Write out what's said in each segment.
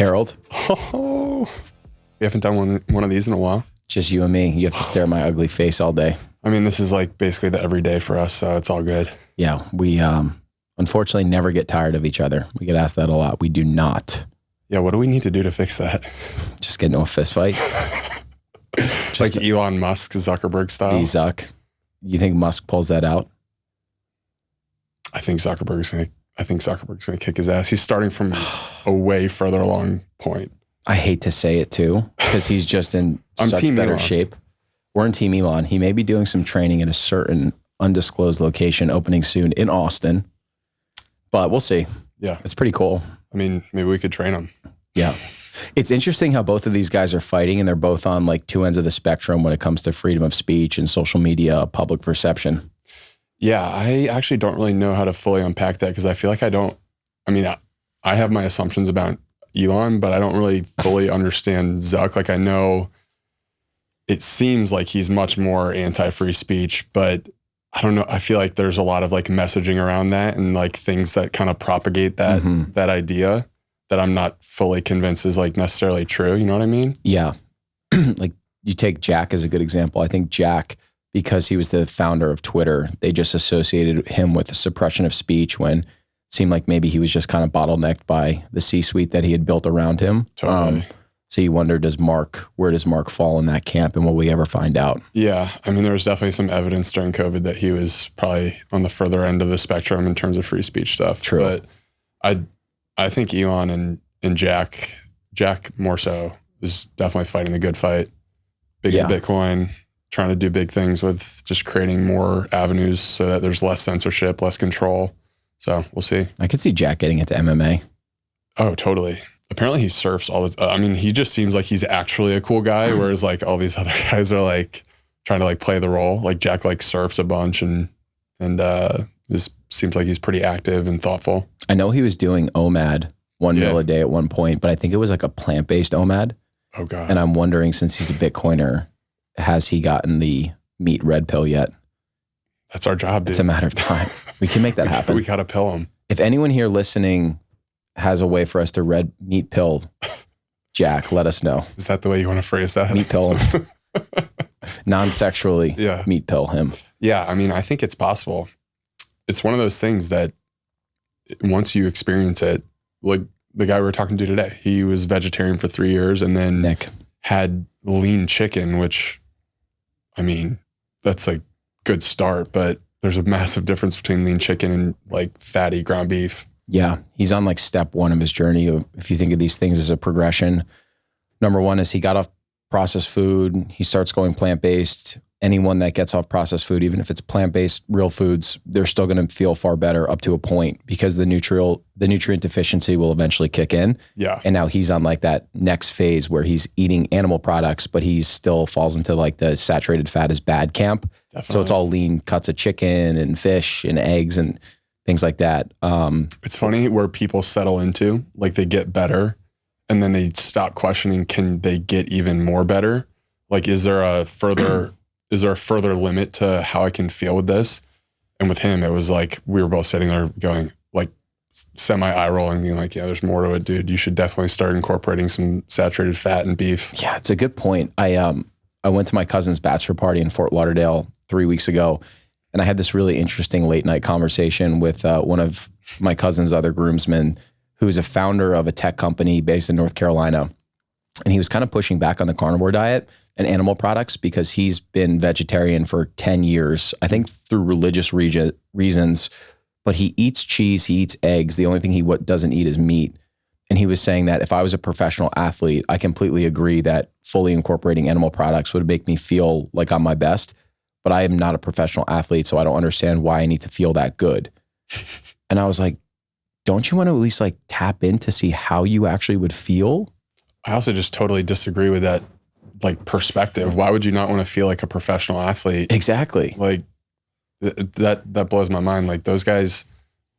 Harold. Oh, we haven't done one of these in a while. Just you and me. You have to stare at my ugly face all day. I mean, this is like basically the everyday for us, so it's all good. Yeah, we unfortunately never get tired of each other. We get asked that a lot. We do not. Yeah, what do we need to do to fix that? Just get into a fist fight. Like Elon Musk, Zuckerberg style. Zuck. You think Musk pulls that out? I think Zuckerberg's gonna kick his ass. He's starting from a way further along point. I hate to say it too, because he's just in such better shape. We're in Team Elon. He may be doing some training at a certain undisclosed location opening soon in Austin, but we'll see. Yeah. It's pretty cool. I mean, maybe we could train him. Yeah. It's interesting how both of these guys are fighting, and they're both on like two ends of the spectrum when it comes to freedom of speech and social media, public perception. Yeah, I actually don't really know how to fully unpack that because I feel like I have my assumptions about Elon, but I don't really fully understand Zuck. Like I know it seems like he's much more anti-free speech, but I don't know. I feel like there's a lot of like messaging around that and like things that kind of propagate that that idea that I'm not fully convinced is like necessarily true. You know what I mean? Yeah. Like you take Jack as a good example. I think Jack, because he was the founder of Twitter, they just associated him with the suppression of speech when it seemed like maybe he was just kind of bottlenecked by the C-suite that he had built around him. Totally. So you wonder, where does Mark fall in that camp, and will we ever find out? Yeah. I mean, there was definitely some evidence during COVID that he was probably on the further end of the spectrum in terms of free speech stuff. True. But I think Elon and Jack more so is definitely fighting the good fight. Big in Bitcoin, trying to do big things with just creating more avenues so that there's less censorship, less control. So we'll see. I could see Jack getting into MMA. Oh, totally. Apparently he surfs all the I mean, he just seems like he's actually a cool guy, whereas like all these other guys are like trying to like play the role. Like Jack like surfs a bunch and just seems like he's pretty active and thoughtful. I know he was doing OMAD 1 meal a day at one point, but I think it was like a plant-based OMAD. Oh God. And I'm wondering, since he's a Bitcoiner, has he gotten the meat red pill yet? That's our job, dude. It's a matter of time. We can make that happen. We got to pill him. If anyone here listening has a way for us to red meat pill Jack, let us know. Is that the way you want to phrase that? Meat pill him. Non-sexually meat pill him. Yeah, I mean, I think it's possible. It's one of those things that once you experience it, like the guy we were talking to today, he was vegetarian for 3 years and then had lean chicken, which, I mean, that's a good start, but there's a massive difference between lean chicken and like fatty ground beef. Yeah, he's on like step one of his journey. If you think of these things as a progression, number one is he got off processed food. He starts going plant-based. Anyone that gets off processed food, even if it's plant-based, real foods, they're still going to feel far better up to a point because the nutrient deficiency will eventually kick in. Yeah. And now he's on like that next phase where he's eating animal products, but he still falls into like the saturated fat is bad camp. Definitely. So it's all lean cuts of chicken and fish and eggs and things like that. It's funny where people settle into, like they get better and then they stop questioning, can they get even more better? Like, is there a further limit to how I can feel with this? And with him, it was like, we were both sitting there going like semi eye rolling, being like, yeah, there's more to it, dude. You should definitely start incorporating some saturated fat and beef. Yeah, it's a good point. I went to my cousin's bachelor party in Fort Lauderdale 3 weeks ago, and I had this really interesting late night conversation with one of my cousin's other groomsmen, who is a founder of a tech company based in North Carolina. And he was kind of pushing back on the carnivore diet and animal products because he's been vegetarian for 10 years, I think through religious reasons, but he eats cheese, he eats eggs. The only thing he doesn't eat is meat. And he was saying that if I was a professional athlete, I completely agree that fully incorporating animal products would make me feel like I'm my best, but I am not a professional athlete, so I don't understand why I need to feel that good. And I was like, don't you want to at least like tap in to see how you actually would feel? I also just totally disagree with that like perspective. Why would you not want to feel like a professional athlete? Exactly. Like that blows my mind. Like those guys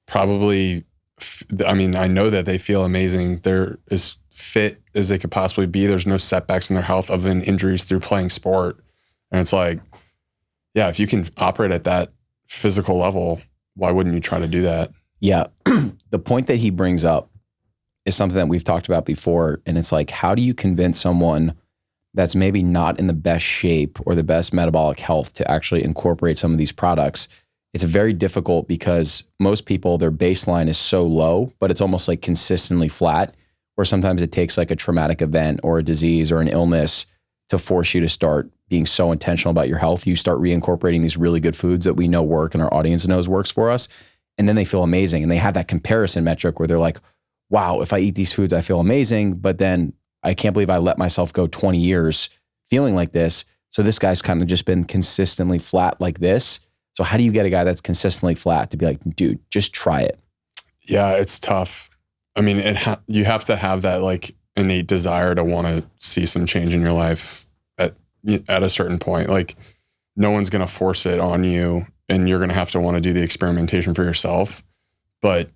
probably, I mean, I know that they feel amazing. They're as fit as they could possibly be. There's no setbacks in their health other than injuries through playing sport. And it's like, yeah, if you can operate at that physical level, why wouldn't you try to do that? Yeah. The point that he brings up is something that we've talked about before. And it's like, how do you convince someone that's maybe not in the best shape or the best metabolic health to actually incorporate some of these products? It's very difficult because most people, their baseline is so low, but it's almost like consistently flat, where sometimes it takes like a traumatic event or a disease or an illness to force you to start being so intentional about your health. You start reincorporating these really good foods that we know work and our audience knows works for us. And then they feel amazing. And they have that comparison metric where they're like, wow, if I eat these foods, I feel amazing. But then I can't believe I let myself go 20 years feeling like this. So this guy's kind of just been consistently flat like this. So how do you get a guy that's consistently flat to be like, dude, just try it? Yeah, it's tough. I mean, you have to have that like innate desire to want to see some change in your life at a certain point. Like no one's going to force it on you, and you're going to have to want to do the experimentation for yourself. But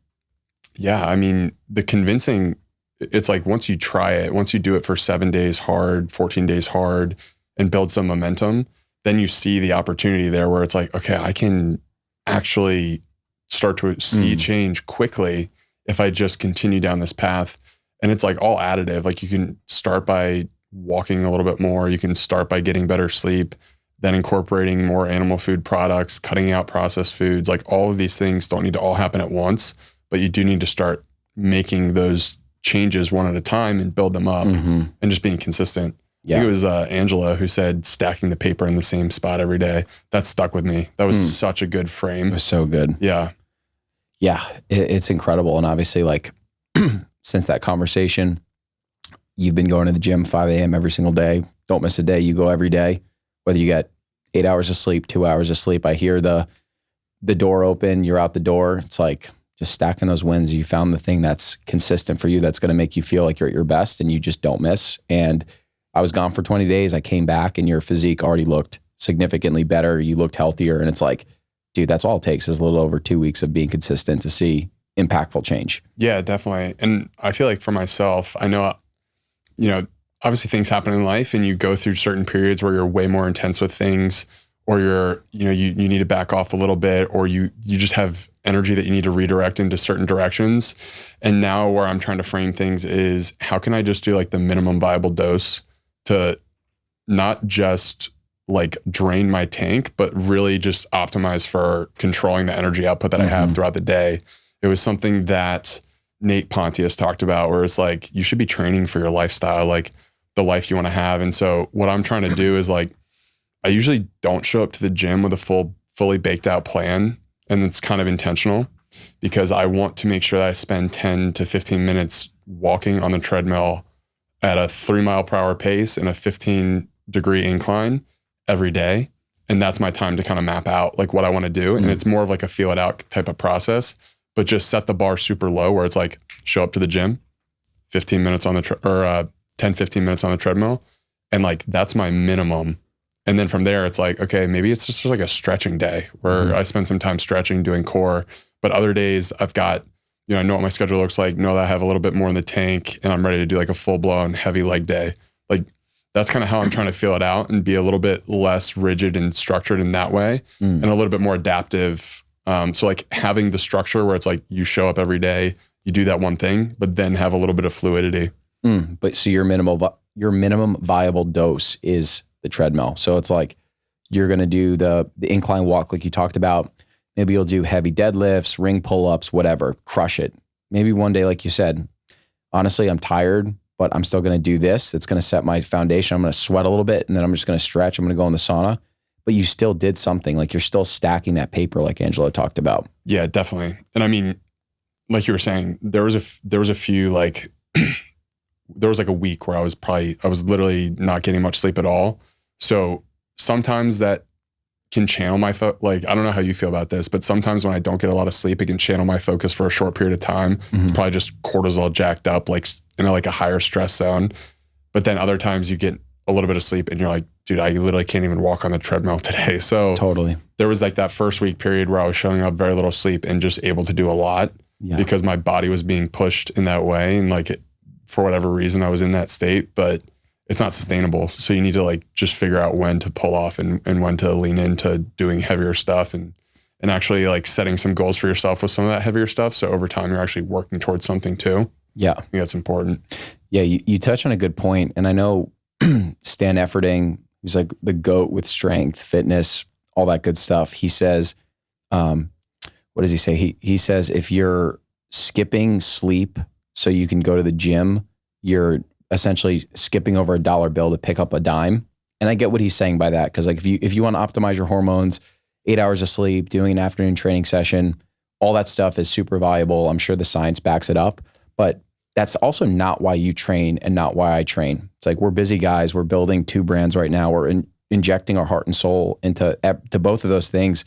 yeah, I mean, the convincing, it's like once you try it, once you do it for 7 days hard, 14 days hard, and build some momentum, then you see the opportunity there where it's like, okay, I can actually start to see change quickly if I just continue down this path. And it's like all additive. Like you can start by walking a little bit more. You can start by getting better sleep, then incorporating more animal food products, cutting out processed foods. Like all of these things don't need to all happen at once, but you do need to start making those changes one at a time and build them up and just being consistent. Yeah. I think it was Angela who said stacking the paper in the same spot every day. That stuck with me. That was such a good frame. It was so good. Yeah. Yeah. It's incredible. And obviously like since that conversation, you've been going to the gym 5 a.m. every single day. Don't miss a day. You go every day, whether you get 8 hours of sleep, 2 hours of sleep. I hear the door open, you're out the door. It's like just stacking those wins. You found the thing that's consistent for you, that's going to make you feel like you're at your best and you just don't miss. And I was gone for 20 days. I came back and your physique already looked significantly better. You looked healthier. And it's like, dude, that's all it takes is a little over 2 weeks of being consistent to see impactful change. Yeah, definitely. And I feel like for myself, I know, obviously things happen in life and you go through certain periods where you're way more intense with things, or you need to back off a little bit, or you just have energy that you need to redirect into certain directions. And now where I'm trying to frame things is how can I just do like the minimum viable dose to not just like drain my tank, but really just optimize for controlling the energy output that I have throughout the day. It was something that Nate Pontius talked about, where it's like, you should be training for your lifestyle, like the life you want to have. And so what I'm trying to do is like, I usually don't show up to the gym with a fully baked out plan. And it's kind of intentional because I want to make sure that I spend 10 to 15 minutes walking on the treadmill at a 3 mile per hour pace and a 15-degree incline every day. And that's my time to kind of map out like what I want to do. And it's more of like a feel it out type of process, but just set the bar super low where it's like show up to the gym, 15 minutes on the 10, 15 minutes on the treadmill. And like, that's my minimum. And then from there, it's like, okay, maybe it's just like a stretching day where I spend some time stretching, doing core. But other days I've got, I know what my schedule looks like, know that I have a little bit more in the tank and I'm ready to do like a full blown heavy leg day. Like that's kind of how I'm trying to feel it out and be a little bit less rigid and structured in that way and a little bit more adaptive. So like having the structure where it's like you show up every day, you do that one thing, but then have a little bit of fluidity. But so your minimum viable dose is the treadmill. So it's like you're going to do the incline walk like you talked about. Maybe you'll do heavy deadlifts, ring pull-ups, whatever, crush it. Maybe one day, like you said, honestly, I'm tired, but I'm still going to do this. It's going to set my foundation. I'm going to sweat a little bit and then I'm just going to stretch. I'm going to go in the sauna, but you still did something. Like you're still stacking that paper like Angelo talked about. Yeah, definitely. And I mean, like you were saying, there was a few like, there was like a week where I was literally not getting much sleep at all. So sometimes that can channel my like, I don't know how you feel about this, but sometimes when I don't get a lot of sleep, it can channel my focus for a short period of time. It's probably just cortisol jacked up, like in like a higher stress zone. But then other times you get a little bit of sleep and you're like, dude, I literally can't even walk on the treadmill today. So totally, there was like that first week period where I was showing up very little sleep and just able to do a lot because my body was being pushed in that way. And like for whatever reason, I was in that state, but it's not sustainable. So you need to like just figure out when to pull off and when to lean into doing heavier stuff and actually like setting some goals for yourself with some of that heavier stuff. So over time, you're actually working towards something too. Yeah. I think that's important. Yeah. You touch on a good point. And I know Stan Efferding, who's like the GOAT with strength, fitness, all that good stuff. He says, what does he say? He says, if you're skipping sleep so you can go to the gym, you're essentially skipping over $1 bill to pick up a dime. And I get what he's saying by that. Cause like if you want to optimize your hormones, 8 hours of sleep, doing an afternoon training session, all that stuff is super valuable. I'm sure the science backs it up, but that's also not why you train and not why I train. It's like, we're busy guys. We're building 2 brands right now. We're injecting our heart and soul into both of those things.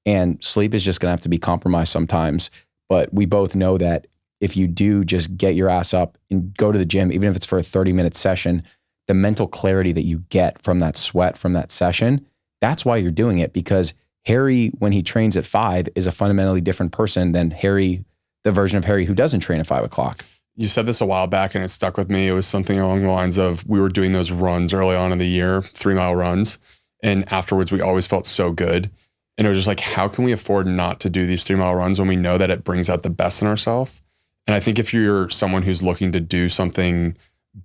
And sleep is just going to have to be compromised sometimes. But we both know that if you do just get your ass up and go to the gym, even if it's for a 30-minute session, the mental clarity that you get from that sweat, from that session, that's why you're doing it. Because Harry, when he trains at 5, is a fundamentally different person than Harry, the version of Harry who doesn't train at 5 o'clock. You said this a while back and it stuck with me. It was something along the lines of, we were doing those runs early on in the year, 3-mile runs. And afterwards, we always felt so good. And it was just like, how can we afford not to do these 3-mile runs when we know that it brings out the best in ourselves? And I think if you're someone who's looking to do something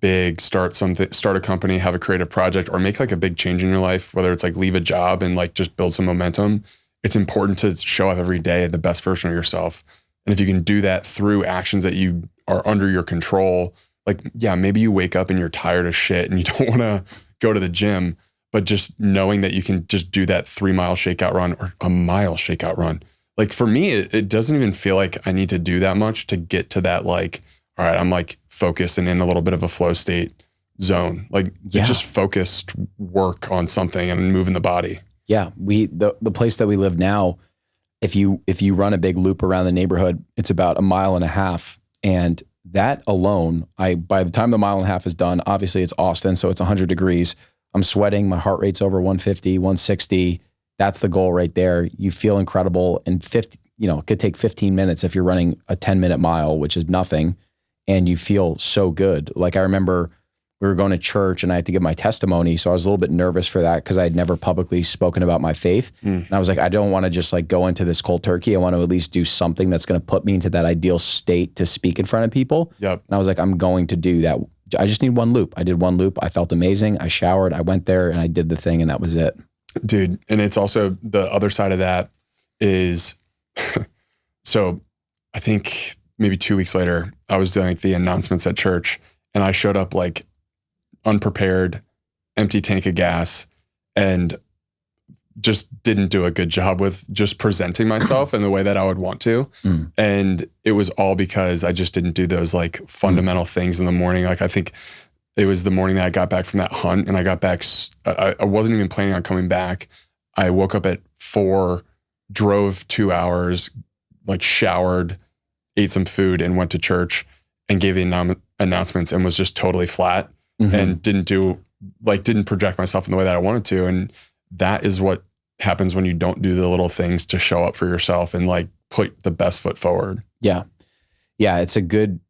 big, start a company, have a creative project, or make like a big change in your life, whether it's like leave a job and like just build some momentum, it's important to show up every day the best version of yourself. And if you can do that through actions that you are under your control, like, yeah, maybe you wake up and you're tired as shit and you don't want to go to the gym, but just knowing that you can just do that 3-mile shakeout run or a mile shakeout run. Like for me, it doesn't even feel like I need to do that much to get to that, like, all right, I'm like focused and in a little bit of a flow state zone. Like it's just focused work on something and moving the body. Yeah. The place that we live now, if you run a big loop around the neighborhood, it's about 1.5 miles. And that alone, by the time the 1.5 miles is done, obviously it's Austin, so it's 100 degrees. I'm sweating. My heart rate's over 150, 160. That's the goal right there. You feel incredible. And it could take 15 minutes if you're running a 10-minute mile, which is nothing. And you feel so good. Like I remember we were going to church and I had to give my testimony. So I was a little bit nervous for that because I had never publicly spoken about my faith. And I was like, I don't want to just like go into this cold turkey. I want to at least do something that's going to put me into that ideal state to speak in front of people. Yep. And I was like, I'm going to do that. I just need 1 loop. I did 1 loop. I felt amazing. I showered. I went there and I did the thing and that was it. Dude. And it's also the other side of that is, so I think maybe 2 weeks later, I was doing like the announcements at church and I showed up like unprepared, empty tank of gas, and just didn't do a good job with just presenting myself in the way that I would want to. And it was all because I just didn't do those like fundamental things in the morning. Like I think it was the morning that I got back from that hunt and I got back, I wasn't even planning on coming back. I woke up at 4, drove 2 hours, like showered, ate some food and went to church and gave the announcements and was just totally flat and didn't project myself in the way that I wanted to. And that is what happens when you don't do the little things to show up for yourself and like put the best foot forward. Yeah. Yeah. It's a good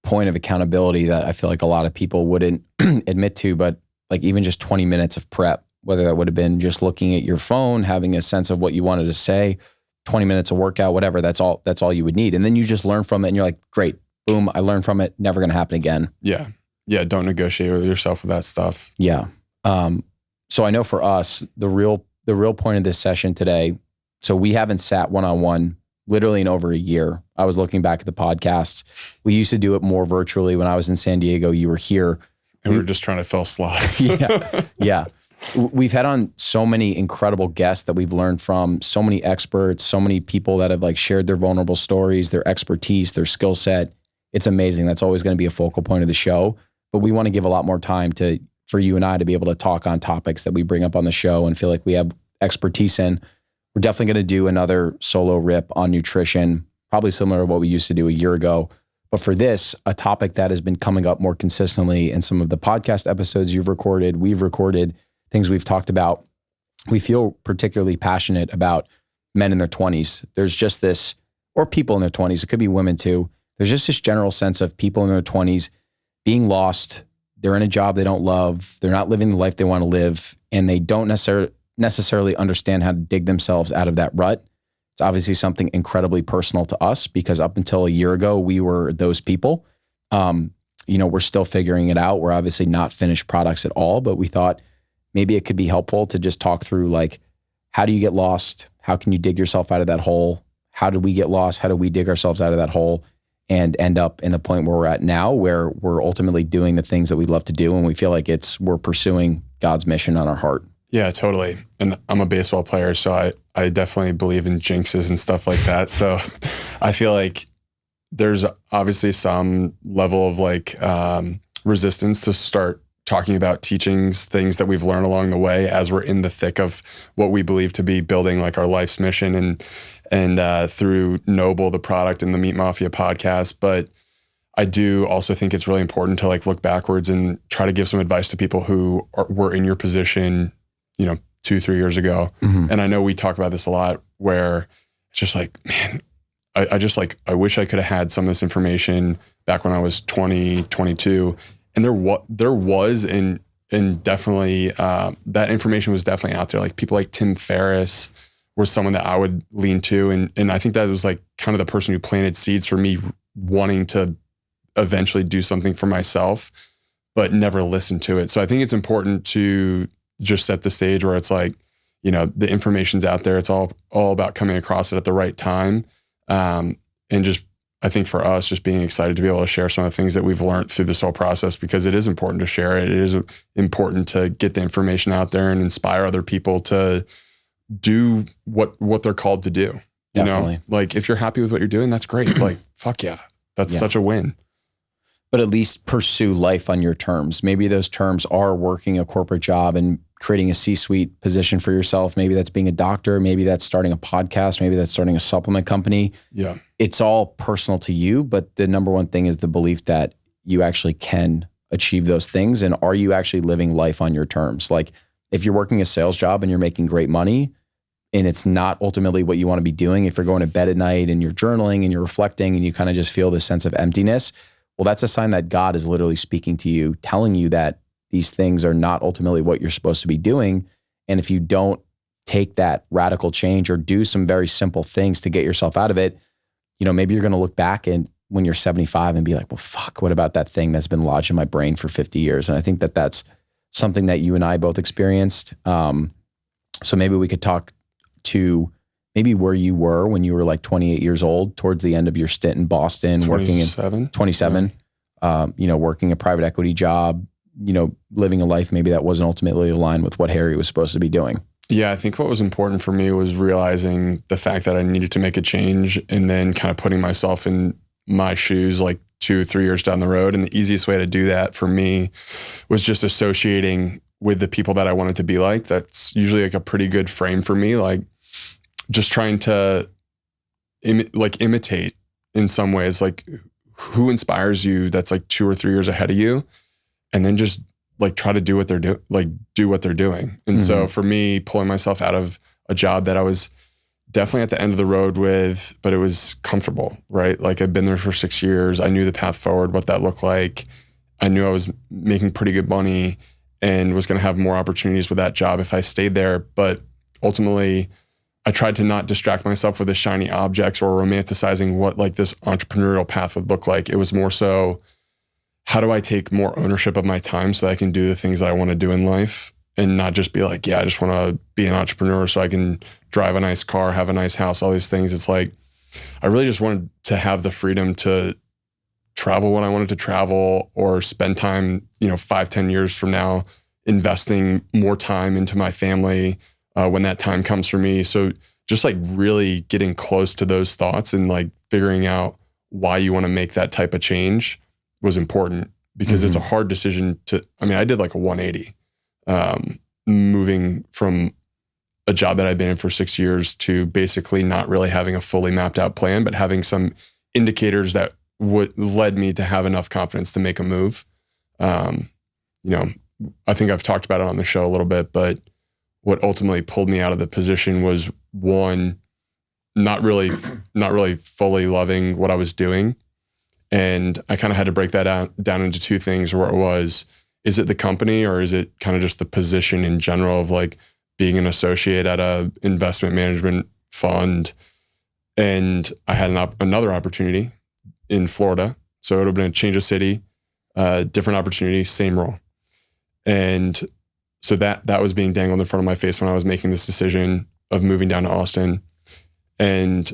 point of accountability that I feel like a lot of people wouldn't admit to, but like even just 20 minutes of prep, whether that would have been just looking at your phone, having a sense of what you wanted to say, 20 minutes of workout, whatever, that's all you would need. And then you just learn from it and you're like, great, boom, I learned from it. Never going to happen again. Yeah. Yeah. Don't negotiate with yourself with that stuff. Yeah. So I know for us, the real point of this session today, so we haven't sat one-on-one literally in over a year. I was looking back at the podcast. We used to do it more virtually when I was in San Diego. You were here. And we were just trying to fill slots. Yeah. We've had on so many incredible guests that we've learned from, so many experts, so many people that have like shared their vulnerable stories, their expertise, their skill set. It's amazing. That's always going to be a focal point of the show. But we want to give a lot more time for you and I to be able to talk on topics that we bring up on the show and feel like we have expertise in. We're definitely going to do another solo rip on nutrition, probably similar to what we used to do a year ago. But for this, a topic that has been coming up more consistently in some of the podcast episodes we've recorded, things we've talked about, we feel particularly passionate about men in their 20s. There's just this, or people in their 20s, it could be women too. There's just this general sense of people in their 20s being lost. They're in a job they don't love. They're not living the life they want to live. And they don't necessarily understand how to dig themselves out of that rut. It's obviously something incredibly personal to us because up until a year ago, we were those people. We're still figuring it out. We're obviously not finished products at all, but we thought maybe it could be helpful to just talk through like, how do you get lost? How can you dig yourself out of that hole? How do we get lost? How do we dig ourselves out of that hole and end up in the point where we're at now, where we're ultimately doing the things that we love to do, and we feel like we're pursuing God's mission on our heart. Yeah, totally. And I'm a baseball player, so I definitely believe in jinxes and stuff like that. So I feel like there's obviously some level of like resistance to start talking about teachings, things that we've learned along the way as we're in the thick of what we believe to be building like our life's mission and through Noble, the product, and the Meat Mafia podcast. But I do also think it's really important to like look backwards and try to give some advice to people who were in your position, 2-3 years ago. Mm-hmm. And I know we talk about this a lot, where it's just like, man, I wish I could have had some of this information back when I was 20, 22. And there was and definitely that information was definitely out there. Like people like Tim Ferriss was someone that I would lean to. And I think that was like kind of the person who planted seeds for me wanting to eventually do something for myself, but never listened to it. So I think it's important to just set the stage where it's like, the information's out there. It's all about coming across it at the right time. And just, I think for us, just being excited to be able to share some of the things that we've learned through this whole process, because it is important to share it. It is important to get the information out there and inspire other people to do what they're called to do. Definitely. Like if you're happy with what you're doing, that's great. Like, fuck yeah. That's such a win. But at least pursue life on your terms. Maybe those terms are working a corporate job and creating a C-suite position for yourself. Maybe that's being a doctor. Maybe that's starting a podcast. Maybe that's starting a supplement company. Yeah. It's all personal to you, but the number one thing is the belief that you actually can achieve those things. And are you actually living life on your terms? Like if you're working a sales job and you're making great money and it's not ultimately what you want to be doing, if you're going to bed at night and you're journaling and you're reflecting and you kind of just feel this sense of emptiness, well, that's a sign that God is literally speaking to you, telling you that these things are not ultimately what you're supposed to be doing. And if you don't take that radical change or do some very simple things to get yourself out of it, maybe you're going to look back and when you're 75 and be like, well, fuck, what about that thing that's been lodged in my brain for 50 years? And I think that that's something that you and I both experienced. So maybe we could talk to maybe where you were when you were like 28 years old, towards the end of your stint in Boston, working in 27, working a private equity job, living a life maybe that wasn't ultimately aligned with what Harry was supposed to be doing. Yeah, I think what was important for me was realizing the fact that I needed to make a change and then kind of putting myself in my shoes like 2-3 years down the road. And the easiest way to do that for me was just associating with the people that I wanted to be like. That's usually like a pretty good frame for me. Like just trying to imitate in some ways, like who inspires you that's like 2 or 3 years ahead of you, and then just like try to do what they're doing. And so for me, pulling myself out of a job that I was definitely at the end of the road with, but it was comfortable, right? Like I'd been there for 6 years. I knew the path forward, what that looked like. I knew I was making pretty good money and was going to have more opportunities with that job if I stayed there. But ultimately, I tried to not distract myself with the shiny objects or romanticizing what like this entrepreneurial path would look like. It was more so, how do I take more ownership of my time so that I can do the things that I want to do in life and not just be like, yeah, I just want to be an entrepreneur so I can drive a nice car, have a nice house, all these things. It's like, I really just wanted to have the freedom to travel when I wanted to travel, or spend time, 5-10 years from now, investing more time into my family when that time comes for me. So just like really getting close to those thoughts and like figuring out why you want to make that type of change was important, because it's a hard decision I did like a 180, moving from a job that I'd been in for 6 years to basically not really having a fully mapped out plan, but having some indicators that led me to have enough confidence to make a move. I think I've talked about it on the show a little bit, but what ultimately pulled me out of the position was, one, not really fully loving what I was doing. And I kind of had to break that down into two things, where it was, is it the company or is it kind of just the position in general of like being an associate at a investment management fund? And I had another opportunity in Florida So it would have been a change of city, different opportunity, same role. And so that was being dangled in front of my face when I was making this decision of moving down to Austin. And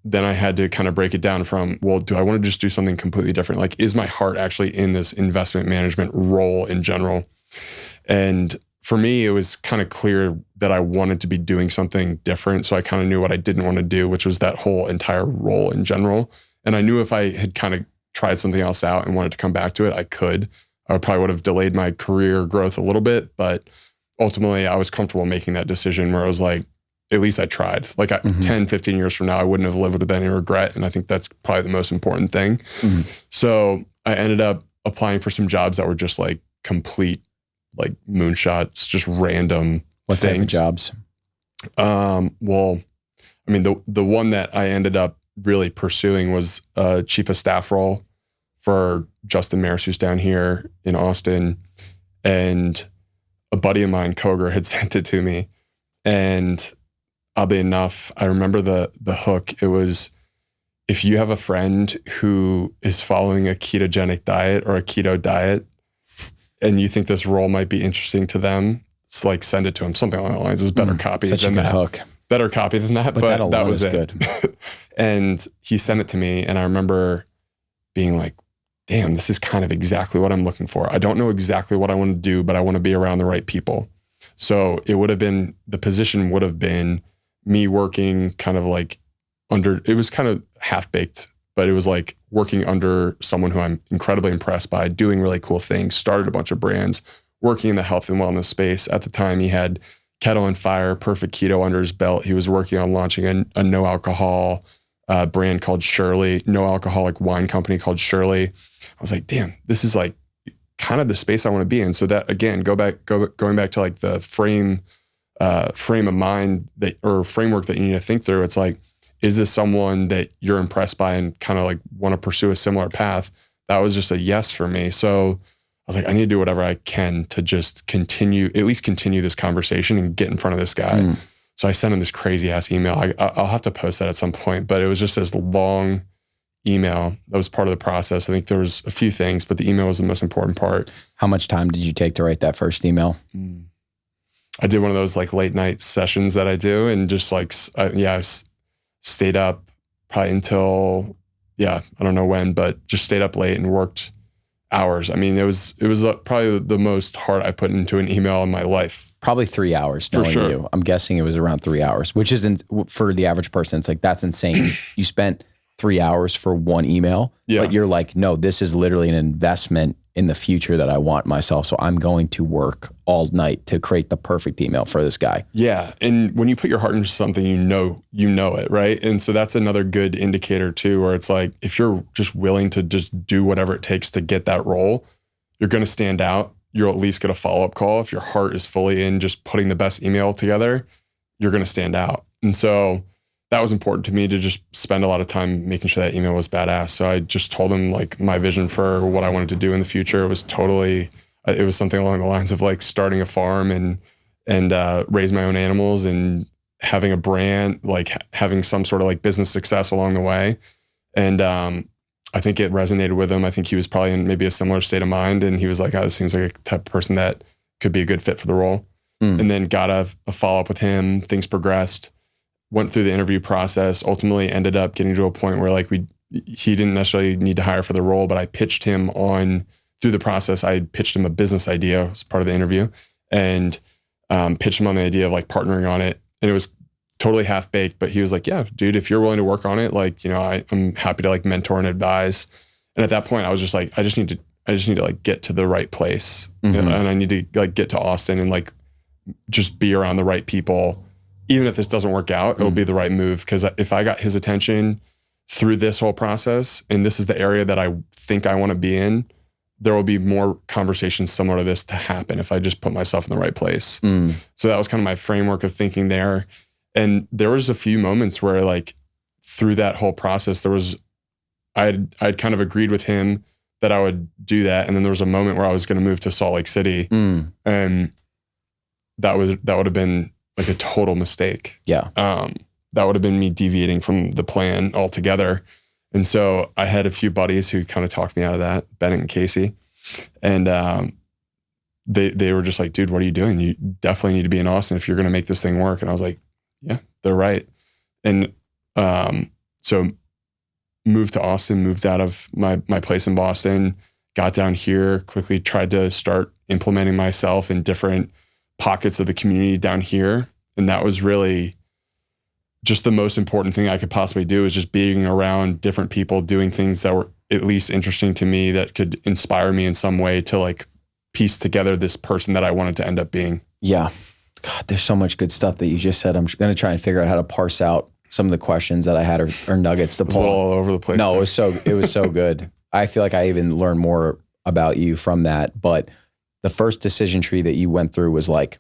then I had to kind of break it down from, well, do I want to just do something completely different? Like, is my heart actually in this investment management role in general? And for me, it was kind of clear that I wanted to be doing something different. So I kind of knew what I didn't want to do, which was that whole entire role in general. And I knew if I had kind of tried something else out and wanted to come back to it, I could. I probably would have delayed my career growth a little bit, but ultimately I was comfortable making that decision where I was like, at least I tried. Like 10, 15 years from now, I wouldn't have lived with any regret. And I think that's probably the most important thing. So I ended up applying for some jobs that were just like complete, like moonshots, just random What things. type of jobs? Well, I mean, the one that I ended up really pursuing was a chief of staff role for Justin Maris, who's down here in Austin. And a buddy of mine, Koger, had sent it to me. And oddly enough, I remember the hook. It was, if you have a friend who is following a ketogenic diet or a keto diet, and you think this role might be interesting to them, it's like, send it to them. Something along the lines. It was better copy Such than a good that. hook. Better copy than that, but that was it. Good. And he sent it to me, and I remember being like, damn, this is kind of exactly what I'm looking for. I don't know exactly what I want to do, but I want to be around the right people. So it would have been, the position would have been me working kind of like under, it was kind of half-baked, but it was like working under someone who I'm incredibly impressed by, doing really cool things, started a bunch of brands, working in the health and wellness space. At the time, he had Kettle and Fire, Perfect Keto under his belt. He was working on launching a no alcohol brand called Shirley, no alcoholic wine company called Shirley. I was like, damn, this is like kind of the space I want to be in. So that, again, going back to like the frame of mind that, or framework that you need to think through. It's like, is this someone that you're impressed by and kind of like want to pursue a similar path? That was just a yes for me. So I was like, I need to do whatever I can to just at least continue this conversation and get in front of this guy. So I sent him this crazy ass email. I'll have to post that at some point, but it was just this long email. That was part of the process. I think there was a few things, but the email was the most important part. How much time did you take to write that first email? I did one of those like late night sessions that I do, and just like, I stayed up probably until, I don't know when, but just stayed up late and worked hours. I mean, it was probably the most heart I put into an email in my life. Probably 3 hours, knowing sure. you. I'm guessing it was around 3 hours, which isn't, for the average person, it's like, that's insane. You spent 3 hours for one email, but you're like, no, this is literally an investment in the future that I want myself. So I'm going to work all night to create the perfect email for this guy. Yeah. And when you put your heart into something, you know it, right? And so that's another good indicator too, where it's like, if you're just willing to just do whatever it takes to get that role, you're going to stand out. You'll at least get a follow-up call. If your heart is fully in just putting the best email together, you're going to stand out. And so that was important to me, to just spend a lot of time making sure that email was badass. So I just told him like my vision for what I wanted to do in the future. It was something along the lines of like starting a farm and raise my own animals and having a brand, like having some sort of like business success along the way. And I think it resonated with him. I think he was probably in maybe a similar state of mind. And he was like, oh, this seems like a type of person that could be a good fit for the role. And then got a follow-up with him. Things progressed. Went through the interview process, ultimately ended up getting to a point where like he didn't necessarily need to hire for the role, but I pitched him through the process. I pitched him a business idea as part of the interview, and pitched him on the idea of like partnering on it. And it was totally half baked, but he was like, yeah, dude, if you're willing to work on it, like, I'm happy to like mentor and advise. And at that point I was just like, I just need to like get to the right place, and I need to like get to Austin and like just be around the right people. Even if this doesn't work out, it'll be the right move. Because if I got his attention through this whole process, and this is the area that I think I want to be in, there will be more conversations similar to this to happen if I just put myself in the right place. So that was kind of my framework of thinking there. And there was a few moments where like through that whole process, I'd kind of agreed with him that I would do that. And then there was a moment where I was going to move to Salt Lake City. And that would have been like a total mistake. Yeah. That would have been me deviating from the plan altogether. And so I had a few buddies who kind of talked me out of that, Bennett and Casey. And they were just like, dude, what are you doing? You definitely need to be in Austin if you're going to make this thing work. And I was like, yeah, they're right. And so moved to Austin, moved out of my place in Boston, got down here, quickly tried to start implementing myself in different pockets of the community down here. And that was really just the most important thing I could possibly do, is just being around different people doing things that were at least interesting to me, that could inspire me in some way to like piece together this person that I wanted to end up being. Yeah. God, there's so much good stuff that you just said. I'm going to try and figure out how to parse out some of the questions that I had or nuggets to pull. It was all over the place. No, it was so good. I feel like I even learned more about you from that. But the first decision tree that you went through was like,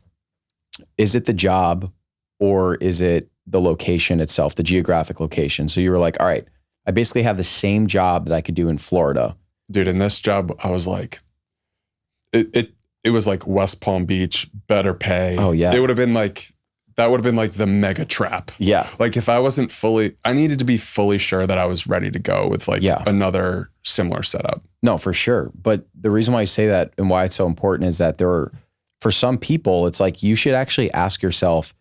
is it the job or is it the location itself, the geographic location? So you were like, all right, I basically have the same job that I could do in Florida. Dude, in this job, I was like, it was like West Palm Beach, better pay. Oh yeah. It would have been like, that would have been like the mega trap. Yeah. Like if I wasn't I needed to be fully sure that I was ready to go with like another similar setup. No, for sure. But the reason why I say that and why it's so important is that for some people, it's like you should actually ask yourself,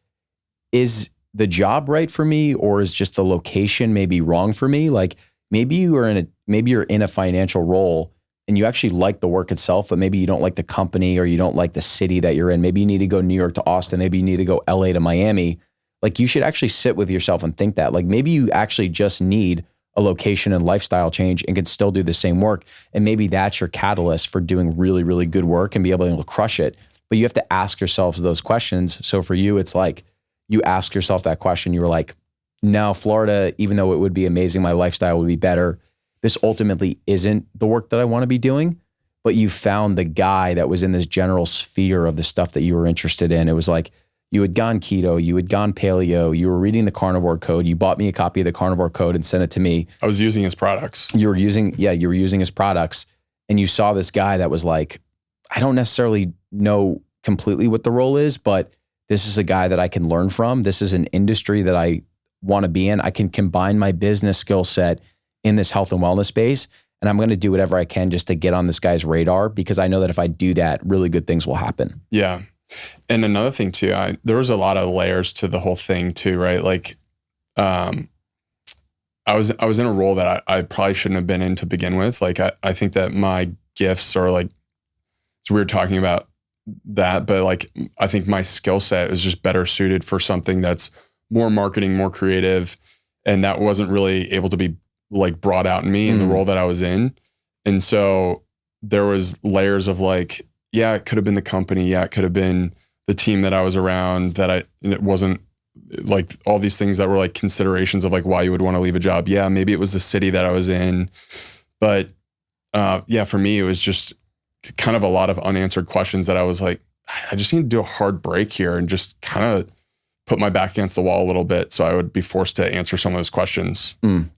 is the job right for me, or is just the location maybe wrong for me? Like maybe you're in a financial role and you actually like the work itself, but maybe you don't like the company or you don't like the city that you're in. Maybe you need to go New York to Austin. Maybe you need to go LA to Miami. Like you should actually sit with yourself and think that. Like maybe you actually just need a location and lifestyle change and can still do the same work. And maybe that's your catalyst for doing really, really good work and be able to crush it. But you have to ask yourselves those questions. So for you, it's like you ask yourself that question. You were like, no, Florida, even though it would be amazing, my lifestyle would be better, this ultimately isn't the work that I want to be doing. But you found the guy that was in this general sphere of the stuff that you were interested in. It was like you had gone keto, you had gone paleo, you were reading the carnivore code. You bought me a copy of the carnivore code and sent it to me. I was using his products. You were using his products, and you saw this guy that was like, I don't necessarily know completely what the role is, but this is a guy that I can learn from. This is an industry that I want to be in. I can combine my business skill set in this health and wellness space, and I'm going to do whatever I can just to get on this guy's radar, because I know that if I do that, really good things will happen. Yeah. And another thing too, there was a lot of layers to the whole thing too, right? Like, I was in a role that I probably shouldn't have been in to begin with. Like, I think that my gifts are like, it's weird talking about that, but like, I think my skill set is just better suited for something that's more marketing, more creative. And that wasn't really able to be like brought out in me in the role that I was in. And so there was layers of like, yeah, it could have been the company. Yeah, it could have been the team that I was around, it wasn't like all these things that were like considerations of like why you would want to leave a job. Yeah, maybe it was the city that I was in. But yeah, for me, it was just kind of a lot of unanswered questions that I was like, I just need to do a hard break here and just kind of put my back against the wall a little bit so I would be forced to answer some of those questions.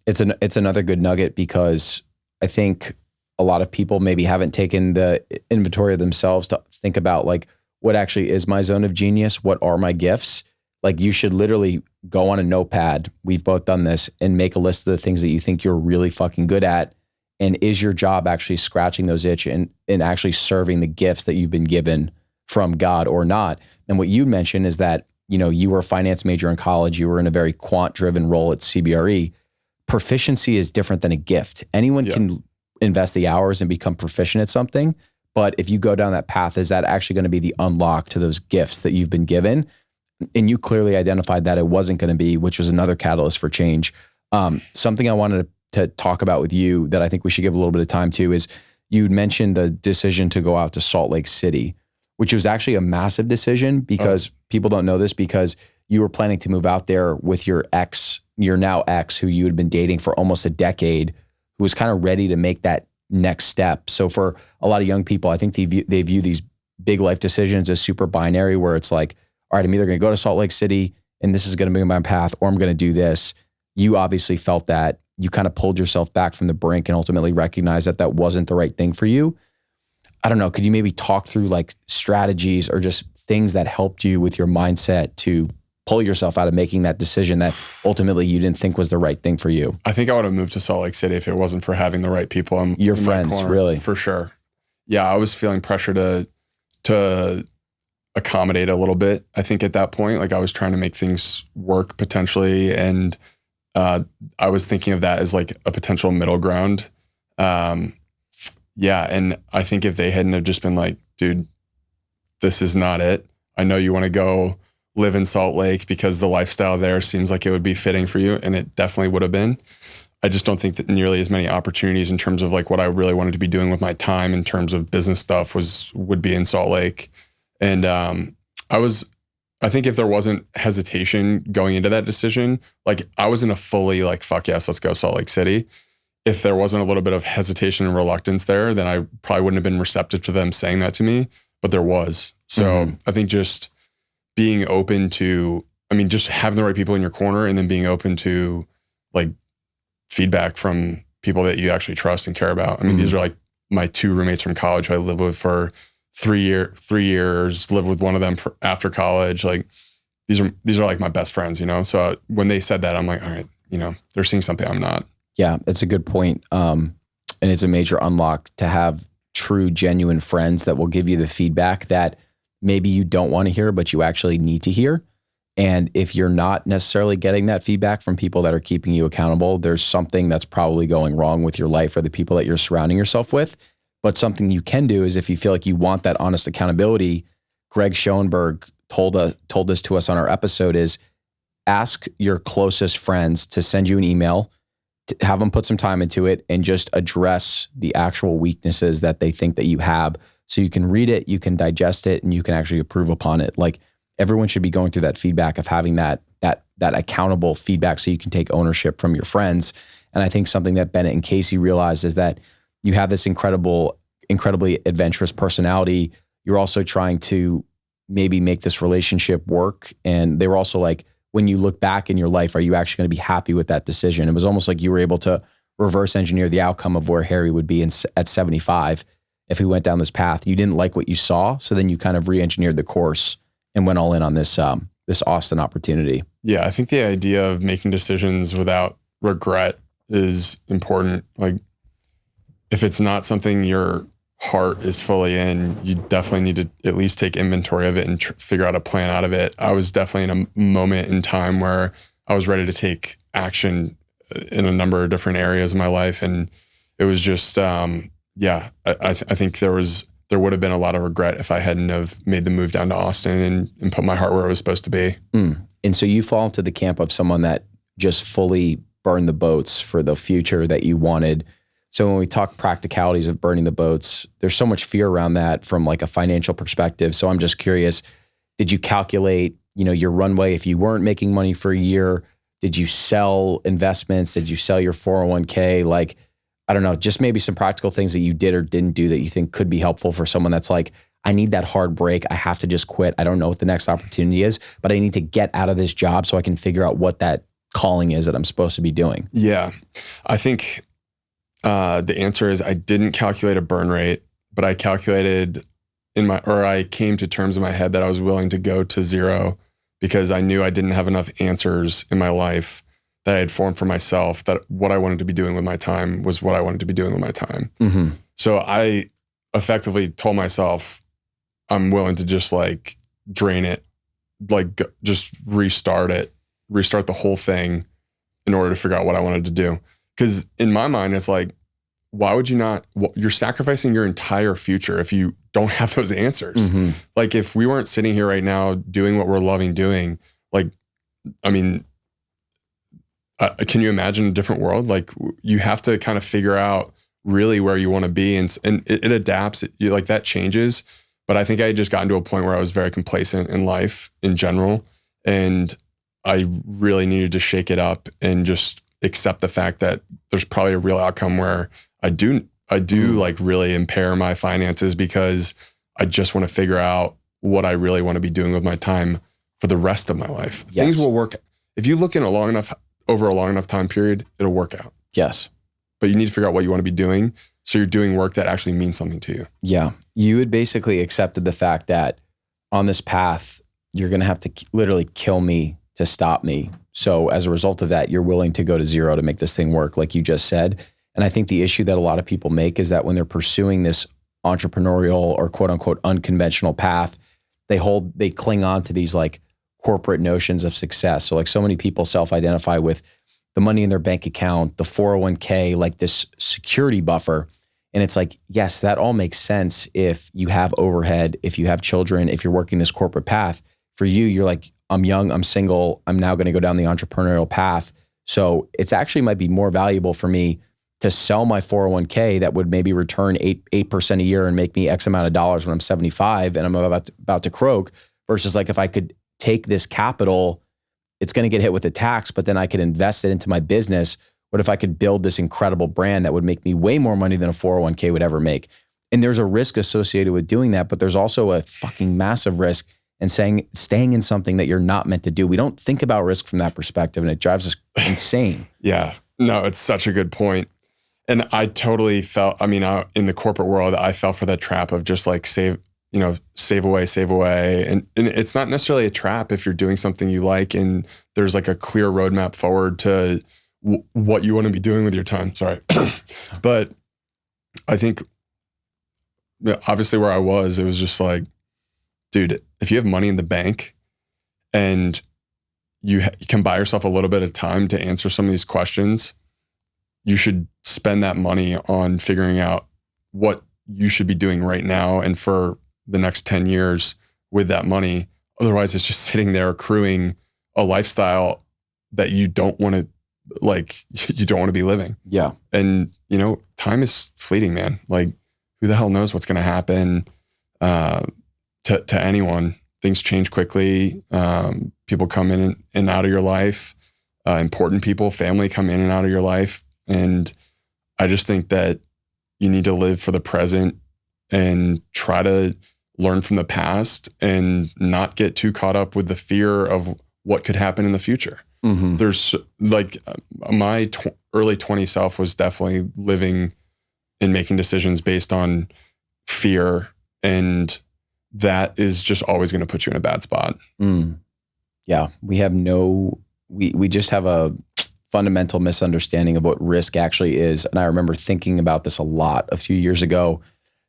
It's another good nugget, because I think a lot of people maybe haven't taken the inventory of themselves to think about like, what actually is my zone of genius? What are my gifts? Like you should literally go on a notepad. We've both done this, and make a list of the things that you think you're really fucking good at. And is your job actually scratching those itch and actually serving the gifts that you've been given from God or not? And what you mentioned is that, you know, you were a finance major in college. You were in a very quant-driven role at CBRE. Proficiency is different than a gift. Anyone can invest the hours and become proficient at something. But if you go down that path, is that actually going to be the unlock to those gifts that you've been given? And you clearly identified that it wasn't going to be, which was another catalyst for change. Something I wanted to talk about with you that I think we should give a little bit of time to is you mentioned the decision to go out to Salt Lake City, which was actually a massive decision, because people don't know this, because you were planning to move out there with your now ex, who you had been dating for almost a decade, who was kind of ready to make that next step. So for a lot of young people, I think they view these big life decisions as super binary, where it's like, all right, I'm either going to go to Salt Lake City and this is going to be my path, or I'm going to do this. You obviously felt that. You kind of pulled yourself back from the brink and ultimately recognized that that wasn't the right thing for you. I don't know. Could you maybe talk through like strategies or just things that helped you with your mindset to pull yourself out of making that decision that ultimately you didn't think was the right thing for you? I think I would have moved to Salt Lake City if it wasn't for having the right people in Your my friends, corner, really? for sure. Yeah, I was feeling pressure to accommodate a little bit. I think at that point, like I was trying to make things work potentially, and I was thinking of that as like a potential middle ground. Yeah, and I think if they hadn't have just been like, dude, this is not it. I know you want to go live in Salt Lake because the lifestyle there seems like it would be fitting for you, and it definitely would have been. I just don't think that nearly as many opportunities in terms of like what I really wanted to be doing with my time in terms of business stuff would be in Salt Lake. And I think if there wasn't hesitation going into that decision, like I was in a fully like, fuck yes, let's go Salt Lake City. If there wasn't a little bit of hesitation and reluctance there, then I probably wouldn't have been receptive to them saying that to me, but there was. So I think just being open to, just having the right people in your corner, and then being open to like feedback from people that you actually trust and care about. These are like my 2 roommates from college who I lived with for 3 years, lived with one of them after college. Like these are like my best friends, So when they said that, I'm like, all right, they're seeing something I'm not. Yeah, it's a good point. And it's a major unlock to have true, genuine friends that will give you the feedback that maybe you don't want to hear, but you actually need to hear. And if you're not necessarily getting that feedback from people that are keeping you accountable, there's something that's probably going wrong with your life or the people that you're surrounding yourself with. But something you can do is, if you feel like you want that honest accountability, Greg Schoenberg told this to us on our episode, is ask your closest friends to send you an email, to have them put some time into it, and just address the actual weaknesses that they think that you have. So you can read it, you can digest it, and you can actually improve upon it. Like everyone should be going through that feedback of having that accountable feedback so you can take ownership from your friends. And I think something that Bennett and Casey realized is that you have this incredibly adventurous personality. You're also trying to maybe make this relationship work. And they were also like, when you look back in your life, are you actually going to be happy with that decision? It was almost like you were able to reverse engineer the outcome of where Harry would be at 75 if he went down this path. You didn't like what you saw, so then you kind of re-engineered the course and went all in on this Austin opportunity. Yeah, I think the idea of making decisions without regret is important. Like if it's not something your heart is fully in, you definitely need to at least take inventory of it and figure out a plan out of it. I was definitely in a moment in time where I was ready to take action in a number of different areas of my life. And it was just, I think there would have been a lot of regret if I hadn't have made the move down to Austin and put my heart where it was supposed to be. And so you fall into the camp of someone that just fully burned the boats for the future that you wanted. So when we talk practicalities of burning the boats, there's so much fear around that from like a financial perspective. So I'm just curious, did you calculate, your runway if you weren't making money for a year? Did you sell investments? Did you sell your 401k? Like, I don't know, just maybe some practical things that you did or didn't do that you think could be helpful for someone that's like, I need that hard break. I have to just quit. I don't know what the next opportunity is, but I need to get out of this job so I can figure out what that calling is that I'm supposed to be doing. Yeah. I think the answer is I didn't calculate a burn rate, but I calculated I came to terms in my head that I was willing to go to zero because I knew I didn't have enough answers in my life that I had formed for myself, that what I wanted to be doing with my time was what I wanted to be doing with my time. Mm-hmm. So I effectively told myself, I'm willing to just like drain it, like just restart the whole thing in order to figure out what I wanted to do. Because in my mind, it's like, why would you not? You're sacrificing your entire future if you don't have those answers. Mm-hmm. Like if we weren't sitting here right now doing what we're loving doing, like, can you imagine a different world? Like you have to kind of figure out really where you want to be, and it adapts. Like that changes. But I think I had just gotten to a point where I was very complacent in life in general, and I really needed to shake it up and just accept the fact that there's probably a real outcome where I do like really impair my finances because I just want to figure out what I really want to be doing with my time for the rest of my life. Yes. Things will work. If you look in over a long enough time period, it'll work out. Yes. But you need to figure out what you want to be doing. So you're doing work that actually means something to you. Yeah. You had basically accepted the fact that on this path, you're going to have to literally kill me to stop me. So as a result of that, you're willing to go to zero to make this thing work, like you just said. And I think the issue that a lot of people make is that when they're pursuing this entrepreneurial or quote unquote unconventional path, they cling on to these like corporate notions of success. So like so many people self-identify with the money in their bank account, the 401k, like this security buffer. And it's like, yes, that all makes sense if you have overhead, if you have children, if you're working this corporate path. For you, you're like, I'm young, I'm single, I'm now going to go down the entrepreneurial path. So it's actually might be more valuable for me to sell my 401k that would maybe return 8% a year and make me X amount of dollars when I'm 75 and I'm about to croak, versus like if I could take this capital, it's going to get hit with a tax, but then I could invest it into my business. What if I could build this incredible brand that would make me way more money than a 401k would ever make? And there's a risk associated with doing that, but there's also a fucking massive risk in staying in something that you're not meant to do. We don't think about risk from that perspective, and it drives us insane. Yeah, no, it's such a good point. And I totally felt, I mean, in the corporate world, I fell for that trap of just like save away. And it's not necessarily a trap if you're doing something you like and there's like a clear roadmap forward to what you want to be doing with your time. Sorry. But I think obviously where I was, it was just like, dude, if you have money in the bank and you can buy yourself a little bit of time to answer some of these questions, you should spend that money on figuring out what you should be doing right now and for the next 10 years with that money. Otherwise, it's just sitting there accruing a lifestyle that you don't want to be living. Yeah. And, time is fleeting, man. Like, who the hell knows what's going to happen to anyone? Things change quickly. People come in and out of your life. Important people, family come in and out of your life. And I just think that you need to live for the present and try to learn from the past and not get too caught up with the fear of what could happen in the future. Mm-hmm. There's like my early 20s self was definitely living and making decisions based on fear, and that is just always going to put you in a bad spot. Yeah, we just have a fundamental misunderstanding of what risk actually is. And I remember thinking about this a lot a few years ago,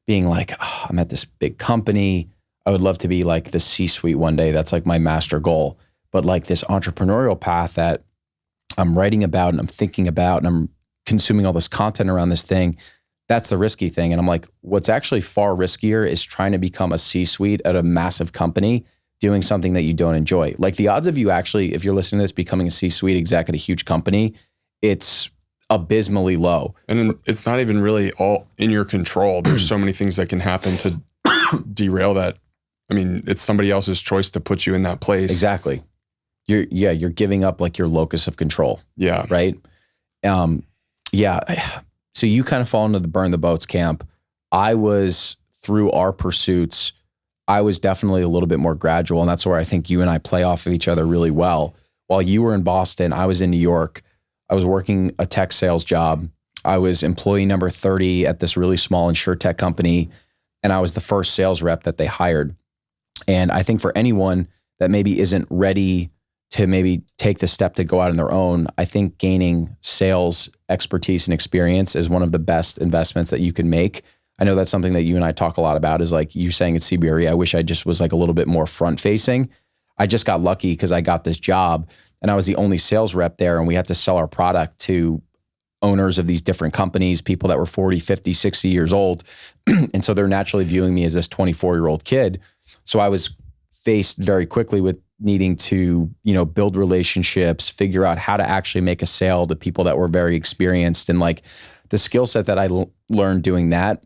being like, I'm at this big company. I would love to be like the C-suite one day. That's like my master goal. But like this entrepreneurial path that I'm writing about and I'm thinking about and I'm consuming all this content around this thing, that's the risky thing. And I'm like, what's actually far riskier is trying to become a C-suite at a massive company doing something that you don't enjoy. Like the odds of you actually, if you're listening to this, becoming a C-suite exec at a huge company, it's abysmally low. And it's not even really all in your control. There's so many things that can happen to derail that. I mean, it's somebody else's choice to put you in that place. Exactly. You're giving up like your locus of control. Yeah. Right. Yeah. So you kind of fall into the burn the boats camp. I was, through our pursuits, I was definitely a little bit more gradual. And that's where I think you and I play off of each other really well. While you were in Boston, I was in New York. I was working a tech sales job. I was employee number 30 at this really small insurtech company. And I was the first sales rep that they hired. And I think for anyone that maybe isn't ready to maybe take the step to go out on their own, I think gaining sales expertise and experience is one of the best investments that you can make. I know that's something that you and I talk a lot about, is like you saying at CBRE, I wish I just was like a little bit more front facing. I just got lucky because I got this job and I was the only sales rep there, and we had to sell our product to owners of these different companies, people that were 40, 50, 60 years old. And so they're naturally viewing me as this 24-year-old kid. So I was faced very quickly with needing to, build relationships, figure out how to actually make a sale to people that were very experienced. And like the skill set that I learned doing that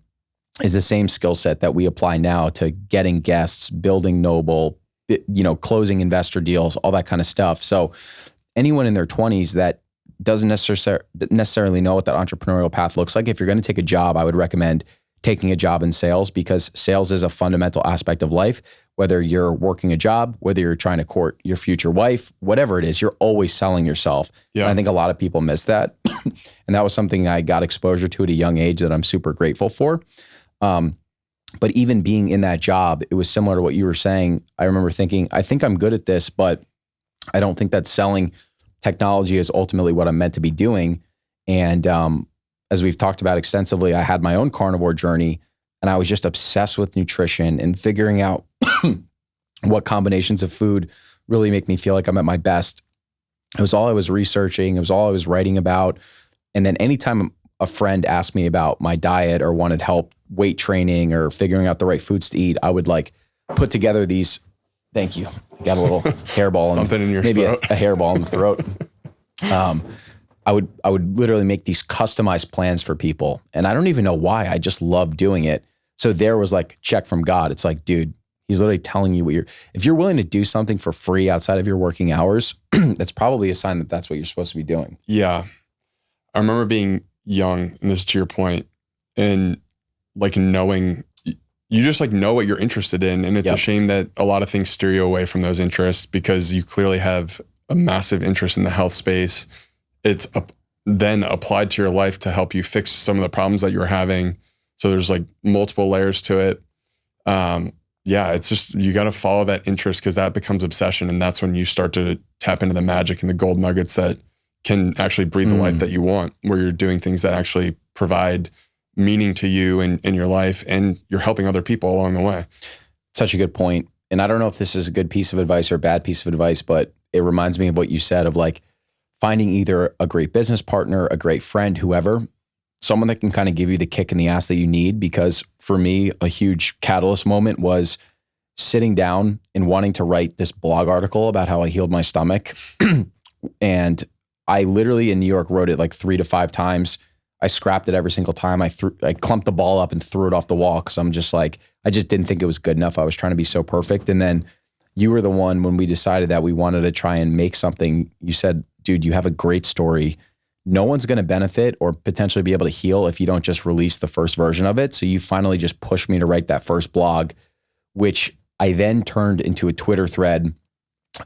is the same skill set that we apply now to getting guests, building Noble, closing investor deals, all that kind of stuff. So anyone in their 20s that doesn't necessarily know what that entrepreneurial path looks like, if you're going to take a job, I would recommend taking a job in sales, because sales is a fundamental aspect of life. Whether you're working a job, whether you're trying to court your future wife, whatever it is, you're always selling yourself. Yeah. And I think a lot of people miss that. And that was something I got exposure to at a young age that I'm super grateful for. But even being in that job, it was similar to what you were saying. I remember thinking, I think I'm good at this, but I don't think that selling technology is ultimately what I'm meant to be doing. And as we've talked about extensively, I had my own carnivore journey, and I was just obsessed with nutrition and figuring out what combinations of food really make me feel like I'm at my best. It was all I was researching. It was all I was writing about. And then anytime a friend asked me about my diet or wanted help weight training or figuring out the right foods to eat, I would like put together these, thank you, got a little hairball, something in your maybe throat. a hairball in the throat. I would literally make these customized plans for people. And I don't even know why. I just love doing it. So there was like a check from God. It's like, dude, he's literally telling you if you're willing to do something for free outside of your working hours, that's probably a sign that that's what you're supposed to be doing. Yeah. I remember being young, and this is to your point, and like knowing, you just like know what you're interested in. And it's a shame that a lot of things steer you away from those interests because you clearly have a massive interest in the health space. It's then applied to your life to help you fix some of the problems that you're having. So there's like multiple layers to it. It's just, you got to follow that interest because that becomes obsession. And that's when you start to tap into the magic and the gold nuggets that can actually breathe the life that you want, where you're doing things that actually provide meaning to you and in your life, and you're helping other people along the way. Such a good point. And I don't know if this is a good piece of advice or a bad piece of advice, but it reminds me of what you said of like finding either a great business partner, a great friend, whoever, someone that can kind of give you the kick in the ass that you need. Because for me, a huge catalyst moment was sitting down and wanting to write this blog article about how I healed my stomach. And I literally in New York wrote it like 3 to 5 times. I scrapped it every single time. I clumped the ball up and threw it off the wall because I'm just like, I just didn't think it was good enough. I was trying to be so perfect. And then you were the one when we decided that we wanted to try and make something. You said, dude, you have a great story. No one's going to benefit or potentially be able to heal if you don't just release the first version of it. So you finally just pushed me to write that first blog, which I then turned into a Twitter thread.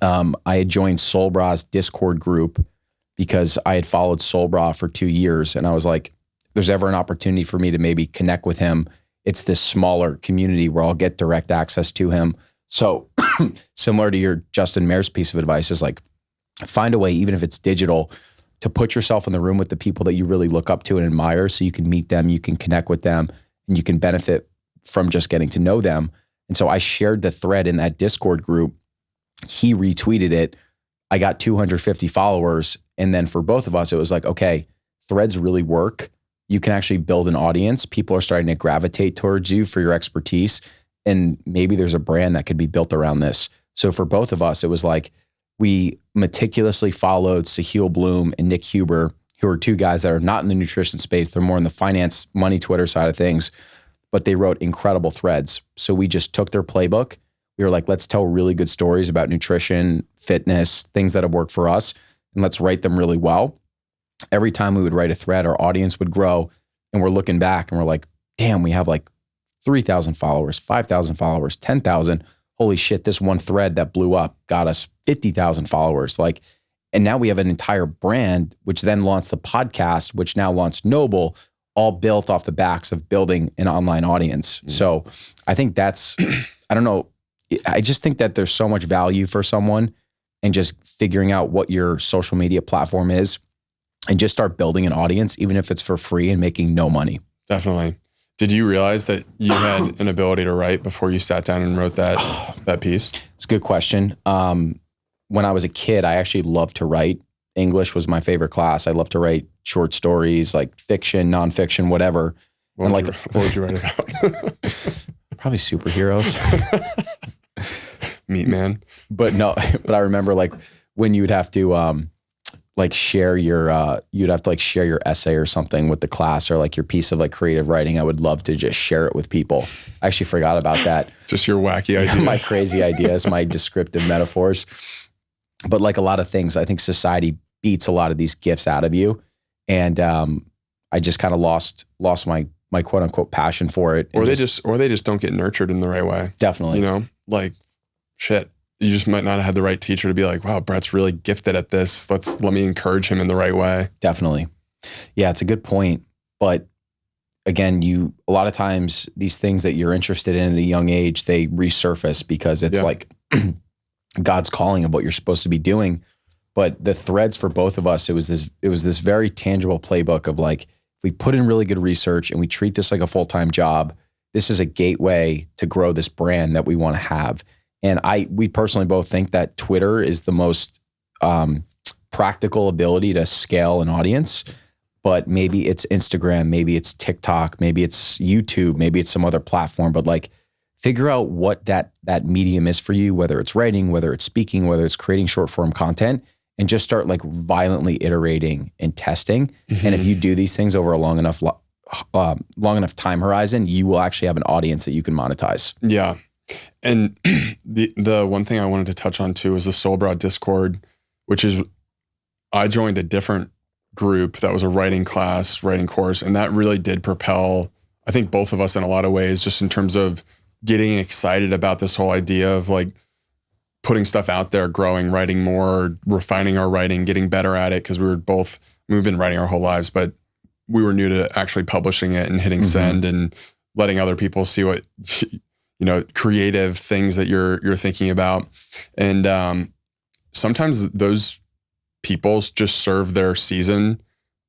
I had joined Soul Bra's Discord group because I had followed Soul Bra for 2 years. And I was like, if there's ever an opportunity for me to maybe connect with him, it's this smaller community where I'll get direct access to him. So similar to your Justin Mayer's piece of advice is like, find a way, even if it's digital, to put yourself in the room with the people that you really look up to and admire so you can meet them, you can connect with them, and you can benefit from just getting to know them. And so I shared the thread in that Discord group. He retweeted it. I got 250 followers. And then for both of us, it was like, okay, threads really work. You can actually build an audience. People are starting to gravitate towards you for your expertise. And maybe there's a brand that could be built around this. So for both of us, it was like, we meticulously followed Sahil Bloom and Nick Huber, who are 2 guys that are not in the nutrition space. They're more in the finance, money, Twitter side of things, but they wrote incredible threads. So we just took their playbook. We were like, let's tell really good stories about nutrition, fitness, things that have worked for us, and let's write them really well. Every time we would write a thread, our audience would grow, and we're looking back and we're like, damn, we have like 3,000 followers, 5,000 followers, 10,000. Holy shit, this one thread that blew up got us 50,000 followers. Like, and now we have an entire brand, which then launched the podcast, which now launched Noble, all built off the backs of building an online audience. So I think that's, I don't know. I just think that there's so much value for someone and just figuring out what your social media platform is and just start building an audience, even if it's for free and making no money. Definitely. Did you realize that you had an ability to write before you sat down and wrote that piece? It's a good question. When I was a kid, I actually loved to write. English was my favorite class. I loved to write short stories, like fiction, nonfiction, whatever. What would you write about? Probably superheroes. Meat Man. But I remember like when you would have to share your share your essay or something with the class, or like your piece of like creative writing. I would love to just share it with people. I actually forgot about that. Just your wacky ideas. My crazy ideas, my descriptive metaphors. But like a lot of things, I think society beats a lot of these gifts out of you. And I just kind of lost my quote unquote passion for it. Or they just don't get nurtured in the right way. Definitely. You know, like shit. You just might not have had the right teacher to be like, wow, Brett's really gifted at this. Let me encourage him in the right way. Definitely. Yeah, it's a good point. But again, a lot of times these things that you're interested in at a young age, they resurface because it's like God's calling of what you're supposed to be doing. But the threads for both of us, it was this very tangible playbook of like, if we put in really good research and we treat this like a full-time job, this is a gateway to grow this brand that we want to have. And we personally both think that Twitter is the most practical ability to scale an audience, but maybe it's Instagram, maybe it's TikTok, maybe it's YouTube, maybe it's some other platform, but like figure out what that medium is for you, whether it's writing, whether it's speaking, whether it's creating short form content, and just start like violently iterating and testing. And if you do these things over a long enough time horizon, you will actually have an audience that you can monetize. Yeah. And the one thing I wanted to touch on too is the Soul Broad Discord, which is, I joined a different group that was a writing class, writing course, and that really did propel, I think, both of us in a lot of ways, just in terms of getting excited about this whole idea of like putting stuff out there, growing, writing more, refining our writing, getting better at it. Cause we've been writing our whole lives, but we were new to actually publishing it and hitting send and letting other people see what, creative things that you're thinking about. And sometimes those people just serve their season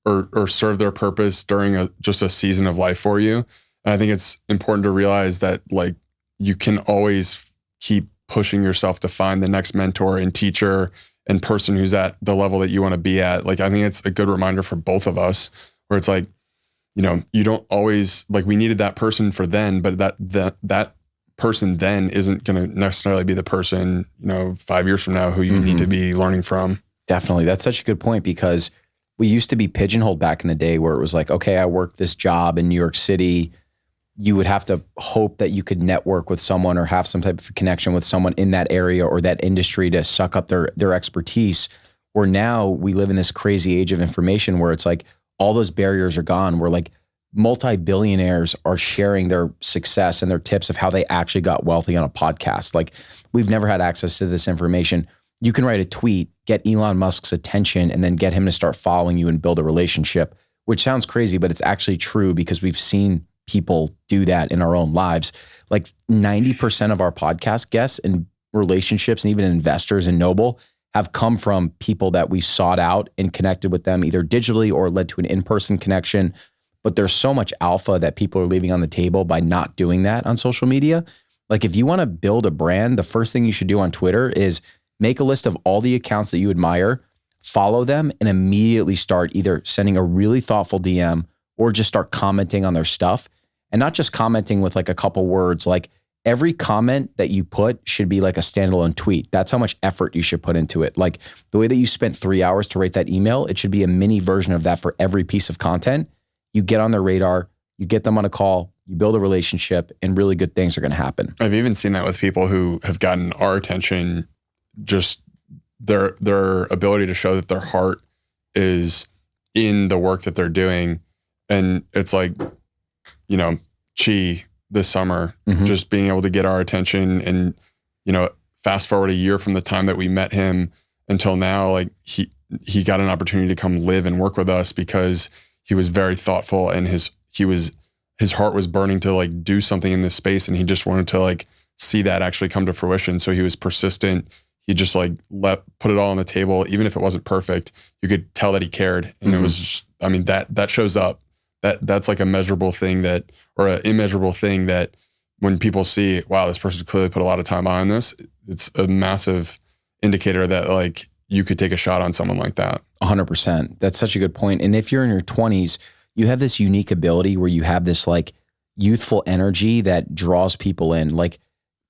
or serve their purpose during just a season of life for you. And I think it's important to realize that like you can always keep pushing yourself to find the next mentor and teacher and person who's at the level that you want to be at. Like, I think it's a good reminder for both of us where it's like, you don't always, like, we needed that person for then, but that person then isn't going to necessarily be the person, 5 years from now who you need to be learning from. Definitely. That's such a good point, because we used to be pigeonholed back in the day where it was like, okay, I work this job in New York City. You would have to hope that you could network with someone or have some type of connection with someone in that area or that industry to suck up their expertise. Where now we live in this crazy age of information where it's like all those barriers are gone. Where like multi-billionaires are sharing their success and their tips of how they actually got wealthy on a podcast. Like, we've never had access to this information. You can write a tweet, get Elon Musk's attention, and then get him to start following you and build a relationship, which sounds crazy, but it's actually true because we've seen people do that in our own lives. Like 90% of our podcast guests and relationships and even investors in Noble have come from people that we sought out and connected with them either digitally or led to an in-person connection. But there's so much alpha that people are leaving on the table by not doing that on social media. Like, if you want to build a brand, the first thing you should do on Twitter is make a list of all the accounts that you admire, follow them, and immediately start either sending a really thoughtful DM or just start commenting on their stuff. And not just commenting with like a couple words. Like, every comment that you put should be like a standalone tweet. That's how much effort you should put into it. Like, the way that you spent 3 hours to write that email, it should be a mini version of that for every piece of content. You get on their radar, you get them on a call, you build a relationship, and really good things are going to happen. I've even seen that with people who have gotten our attention, just their ability to show that their heart is in the work that they're doing. And it's like, Chi this summer, just being able to get our attention and, fast forward a year from the time that we met him until now, like he got an opportunity to come live and work with us because he was very thoughtful and his heart was burning to like do something in this space. And he just wanted to like see that actually come to fruition. So he was persistent. He just like put it all on the table. Even if it wasn't perfect, you could tell that he cared. And it was just, that shows up. That's like a measurable thing or an immeasurable thing that when people see, wow, this person clearly put a lot of time on this, it's a massive indicator that like you could take a shot on someone like that. 100%. That's such a good point. And if you're in your 20s, you have this unique ability where you have this like youthful energy that draws people in. Like,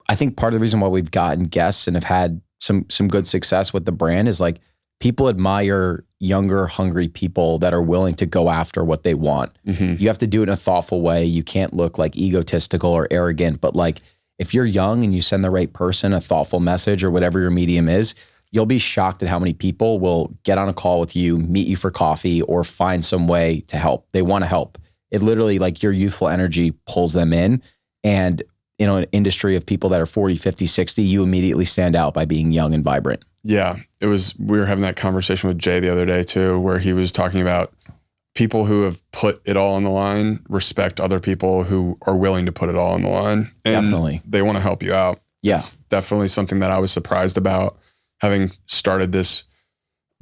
I think part of the reason why we've gotten guests and have had some good success with the brand is like people admire younger, hungry people that are willing to go after what they want. You have to do it in a thoughtful way. You can't look like egotistical or arrogant, but like if you're young and you send the right person a thoughtful message or whatever your medium is, you'll be shocked at how many people will get on a call with you, meet you for coffee, or find some way to help. They want to help. It literally, like, your youthful energy pulls them in. And an industry of people that are 40, 50, 60, you immediately stand out by being young and vibrant. Yeah. We were having that conversation with Jay the other day too, where he was talking about people who have put it all on the line respect other people who are willing to put it all on the line. And definitely. They want to help you out. Yeah. It's definitely something that I was surprised about having started this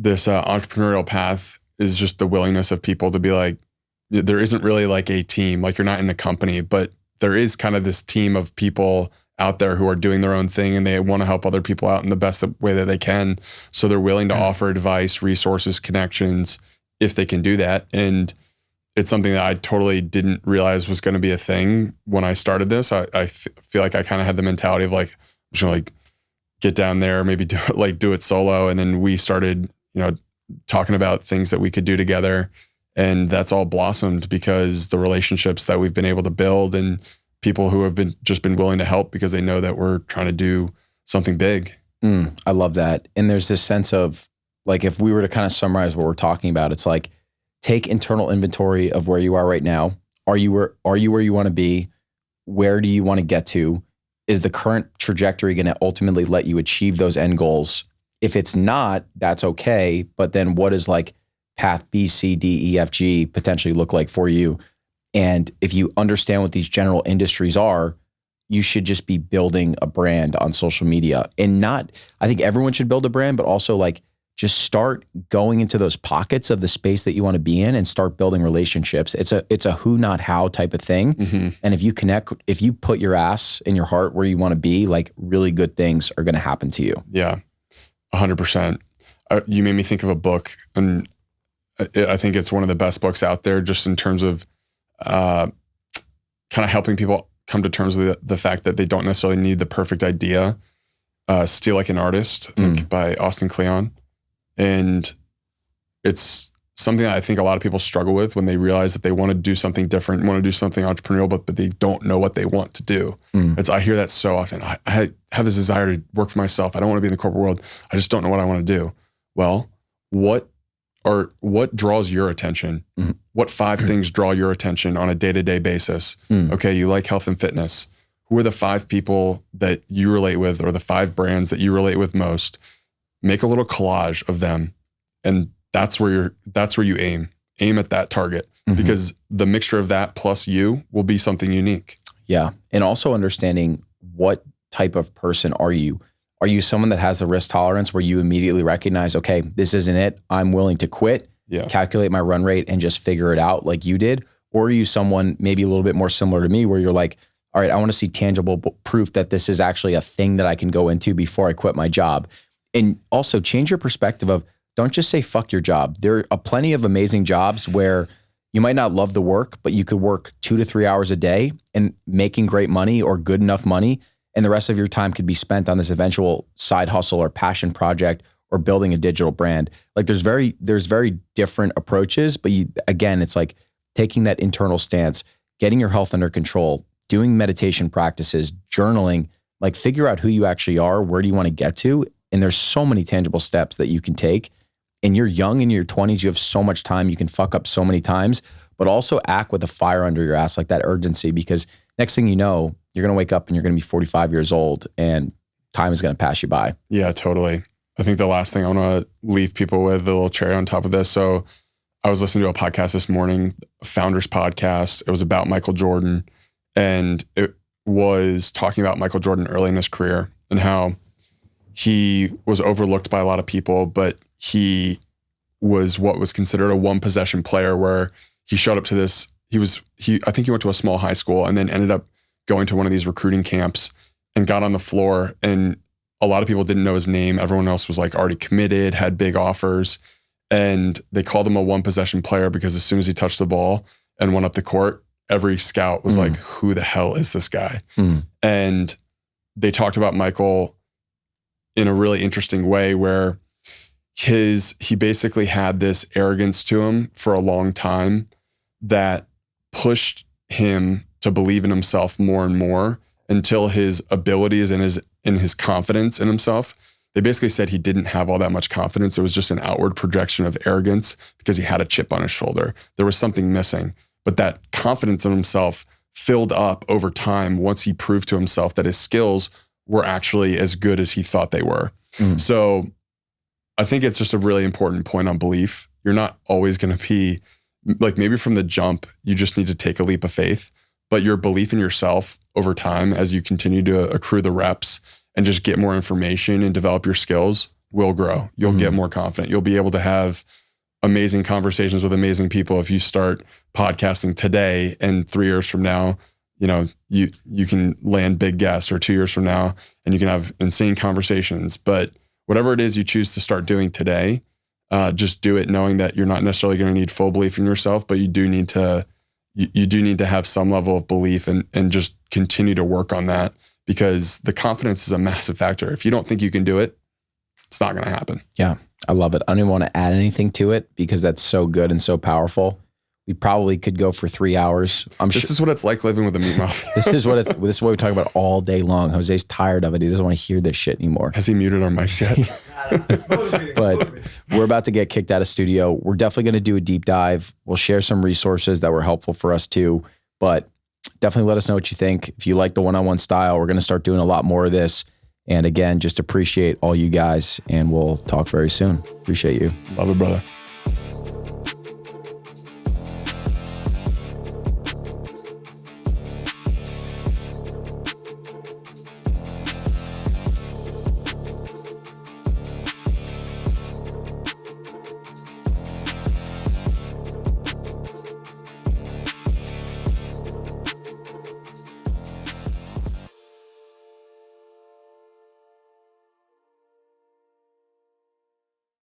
entrepreneurial path, is just the willingness of people to be like, there isn't really like a team, like you're not in a company, but there is kind of this team of people out there who are doing their own thing and they want to help other people out in the best way that they can. So they're willing to offer advice, resources, connections, if they can do that. And it's something that I totally didn't realize was going to be a thing when I started this. I feel like I kind of had the mentality of like, I'm just gonna like get down there, maybe do it solo. And then we started, talking about things that we could do together. And that's all blossomed because the relationships that we've been able to build and people who have been willing to help because they know that we're trying to do something big. I love that. And there's this sense of like, if we were to kind of summarize what we're talking about, it's like, take internal inventory of where you are right now. Are you where you want to be? Where do you want to get to? Is the current trajectory going to ultimately let you achieve those end goals? If it's not, that's okay. But then what is like path B, C, D, E, F, G potentially look like for you? And if you understand what these general industries are, you should just be building a brand on social media. And not, I think everyone should build a brand, but also like just start going into those pockets of the space that you want to be in and start building relationships. It's a who, not how type of thing. Mm-hmm. And if you put your ass and your heart where you want to be, like really good things are going to happen to you. Yeah, 100%. You made me think of a book, and I think it's one of the best books out there just in terms of kind of helping people come to terms with the fact that they don't necessarily need the perfect idea. Steal Like an Artist, I think, by Austin Kleon. And it's something that I think a lot of people struggle with when they realize that they want to do something different, want to do something entrepreneurial, but they don't know what they want to do. I hear that so often. I have this desire to work for myself. I don't want to be in the corporate world. I just don't know what I want to do. Well, what draws your attention? What 5 things draw your attention on a day-to-day basis? Okay, you like health and fitness. Who are the 5 people that you relate with, or the 5 brands that you relate with most? Make a little collage of them, and that's where you aim at that target, because the mixture of that plus you will be something unique. Yeah. And also understanding what type of person are you? Are you someone that has the risk tolerance where you immediately recognize, okay, this isn't it, I'm willing to quit, calculate my run rate and just figure it out like you did? Or are you someone maybe a little bit more similar to me where you're like, all right, I want to see tangible proof that this is actually a thing that I can go into before I quit my job? And also change your perspective of, don't just say fuck your job. There are plenty of amazing jobs where you might not love the work, but you could work 2 to 3 hours a day and making great money or good enough money. And the rest of your time could be spent on this eventual side hustle or passion project or building a digital brand. Like there's very different approaches, but again, it's like taking that internal stance, getting your health under control, doing meditation practices, journaling, like figure out who you actually are, where do you want to get to? And there's so many tangible steps that you can take. And you're young in your 20s, you have so much time, you can fuck up so many times, but also act with a fire under your ass, like that urgency, because next thing you know, you're going to wake up and you're going to be 45 years old and time is going to pass you by. Yeah, totally. I think the last thing I want to leave people with, the little cherry on top of this. So I was listening to a podcast this morning, a Founders podcast. It was about Michael Jordan, and it was talking about Michael Jordan early in his career and how he was overlooked by a lot of people, but he was what was considered a one possession player, where he showed up to this. I think he went to a small high school and then ended up going to one of these recruiting camps and got on the floor, and a lot of people didn't know his name. Everyone else was like already committed, had big offers, and they called him a one possession player because as soon as he touched the ball and went up the court, every scout was like, who the hell is this guy? And they talked about Michael in a really interesting way where he basically had this arrogance to him for a long time that pushed him to believe in himself more and more until his abilities and his confidence in himself. They basically said he didn't have all that much confidence. It was just an outward projection of arrogance because he had a chip on his shoulder. There was something missing, but that confidence in himself filled up over time once he proved to himself that his skills were actually as good as he thought they were. So I think it's just a really important point on belief. You're not always going to be like, maybe from the jump, you just need to take a leap of faith, but your belief in yourself over time, as you continue to accrue the reps and just get more information and develop your skills, will grow. You'll get more confident. You'll be able to have amazing conversations with amazing people if you start podcasting today, and 3 years from now, you know, you can land big guests, or 2 years from now, and you can have insane conversations. But whatever it is you choose to start doing today, just do it knowing that you're not necessarily going to need full belief in yourself, but you do need to have some level of belief, and just continue to work on that, because the confidence is a massive factor. If you don't think you can do it, it's not going to happen. Yeah, I love it. I don't even want to add anything to it, because that's so good and so powerful. We probably could go for 3 hours. This is what it's like living with a meat mafia. This is what we talk about all day long. Jose's tired of it. He doesn't want to hear this shit anymore. Has he muted our mics yet? But we're about to get kicked out of studio. We're definitely going to do a deep dive. We'll share some resources that were helpful for us too. But definitely let us know what you think. If you like the one-on-one style, we're going to start doing a lot more of this. And again, just appreciate all you guys, and we'll talk very soon. Appreciate you. Love it, brother.